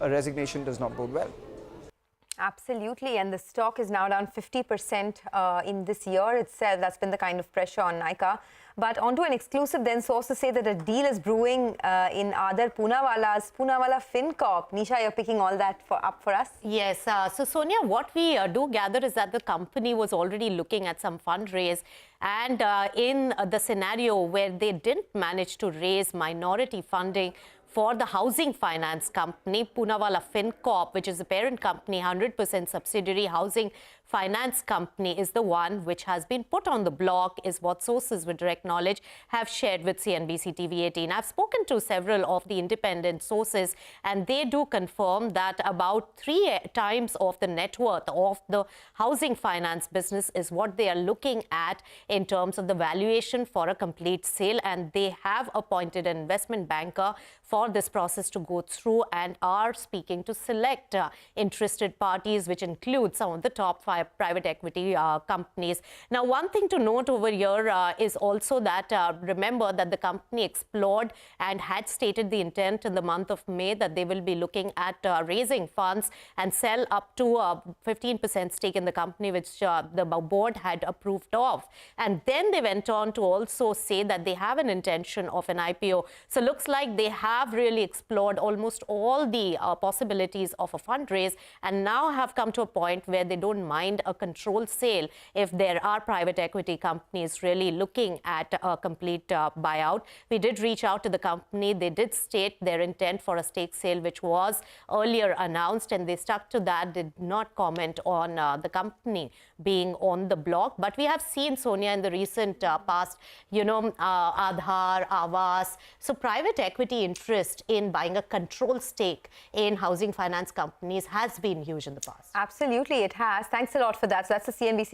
a resignation does not bode well. Absolutely, and the stock is now down 50% in this year itself. That's been the kind of pressure on Nykaa. But onto an exclusive then, sources say that a deal is brewing in other Poonawallas, Poonawalla Fincorp. Nisha, you're picking all that up for us? Yes. So, Sonia, what we do gather is that the company was already looking at some fundraise. And in the scenario where they didn't manage to raise minority funding for the housing finance company, Poonawalla Fincorp, which is the parent company, 100% subsidiary housing finance company, is the one which has been put on the block, is what sources with direct knowledge have shared with CNBC-TV18. I've spoken to several of the independent sources, and they do confirm that about 3 times of the net worth of the housing finance business is what they are looking at in terms of the valuation for a complete sale. And they have appointed an investment banker for this process to go through and are speaking to select interested parties, which include some of the top 5 private equity companies. Now, one thing to note over here is also that remember that the company explored and had stated the intent in the month of May that they will be looking at raising funds and sell up to 15% stake in the company, which the board had approved of. And then they went on to also say that they have an intention of an IPO. So looks like they have really explored almost all the possibilities of a fundraise, and now have come to a point where they don't mind a controlled sale if there are private equity companies really looking at a complete buyout. We did reach out to the company. They did state their intent for a stake sale, which was earlier announced, and they stuck to that, did not comment on the company being on the block. But we have seen, Sonia, in the recent past, Aadhaar, Awas, so private equity interest in buying a control stake in housing finance companies has been huge in the past. Absolutely, it has. Thanks a lot for that. So that's the CNBC